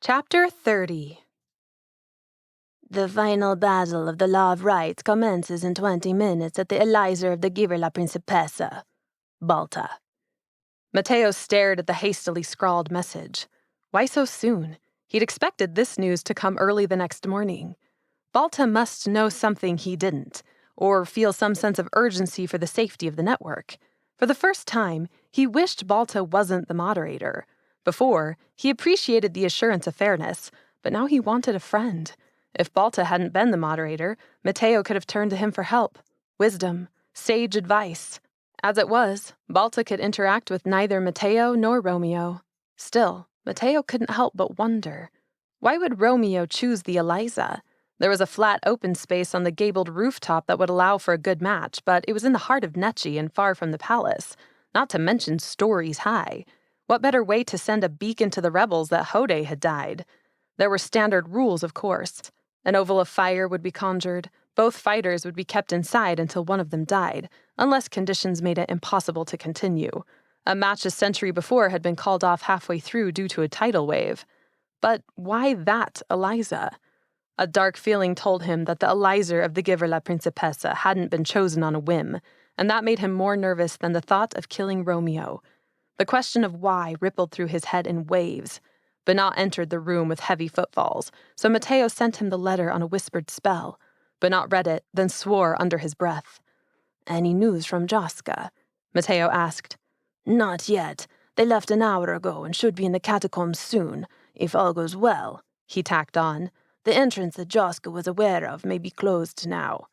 Chapter 30. The final battle of the Law of Rights commences in 20 minutes at the eliza of the Giver La Principessa. Balta. Mateo stared at the hastily scrawled message. Why so soon? He'd expected this news to come early the next morning. Balta must know something he didn't, or feel some sense of urgency for the safety of the network. For the first time, he wished Balta wasn't the moderator. Before, he appreciated the assurance of fairness, but now he wanted a friend. If Balta hadn't been the moderator, Mateo could have turned to him for help, wisdom, sage advice. As it was, Balta could interact with neither Mateo nor Romeo. Still, Mateo couldn't help but wonder. Why would Romeo choose the eliza? There was a flat open space on the gabled rooftop that would allow for a good match, but it was in the heart of Necci and far from the palace, not to mention stories high. What better way to send a beacon to the rebels that Hode had died? There were standard rules, of course. An oval of fire would be conjured. Both fighters would be kept inside until one of them died, unless conditions made it impossible to continue. A match a century before had been called off halfway through due to a tidal wave. But why that eliza? A dark feeling told him that the eliza of the Giver La Principessa hadn't been chosen on a whim, and that made him more nervous than the thought of killing Romeo. The question of why rippled through his head in waves. Bernat entered the room with heavy footfalls, so Mateo sent him the letter on a whispered spell. Bernat read it, then swore under his breath. "Any news from Jaska?" Mateo asked. "Not yet. They left an hour ago and should be in the catacombs soon, if all goes well," he tacked on. "The entrance that Jaska was aware of may be closed now."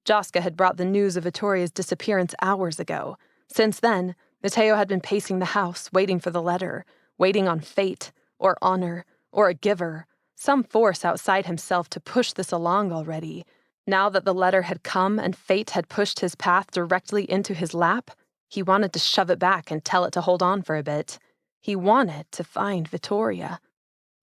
Jaska had brought the news of Vittoria's disappearance hours ago. Since then, Mateo had been pacing the house, waiting for the letter, waiting on fate, or honor, or a giver, some force outside himself to push this along already. Now that the letter had come and fate had pushed his path directly into his lap, he wanted to shove it back and tell it to hold on for a bit. He wanted to find Vittoria.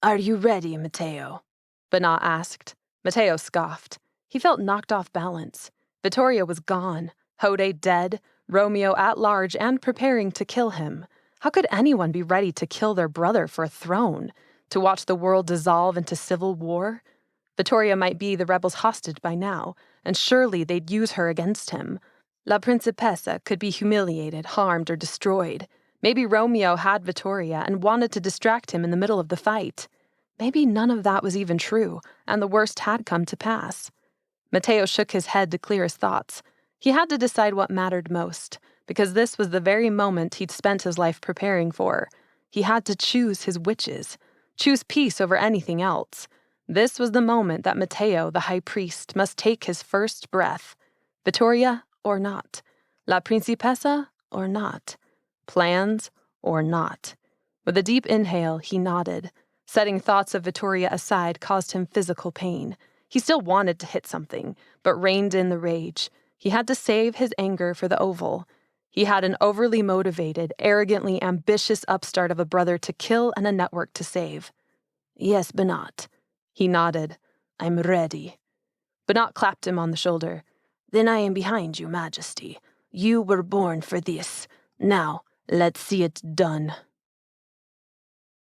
"Are you ready, Mateo?" Bernat asked. Mateo scoffed. He felt knocked off balance. Vittoria was gone, Hode dead, Romeo at large and preparing to kill him. How could anyone be ready to kill their brother for a throne? To watch the world dissolve into civil war? Vittoria might be the rebels' hostage by now, and surely they'd use her against him. La Principessa could be humiliated, harmed, or destroyed. Maybe Romeo had Vittoria and wanted to distract him in the middle of the fight. Maybe none of that was even true, and the worst had come to pass. Mateo shook his head to clear his thoughts. He had to decide what mattered most, because this was the very moment he'd spent his life preparing for. He had to choose his witches, choose peace over anything else. This was the moment that Mateo, the High Priest, must take his first breath. Vittoria or not? La Principessa or not? Plans or not? With a deep inhale, he nodded. Setting thoughts of Vittoria aside caused him physical pain. He still wanted to hit something, but reined in the rage. He had to save his anger for the oval. He had an overly motivated, arrogantly ambitious upstart of a brother to kill and a network to save. "Yes, Bernat." He nodded. "I'm ready." Bernat clapped him on the shoulder. "Then I am behind you, Majesty. You were born for this. Now, let's see it done."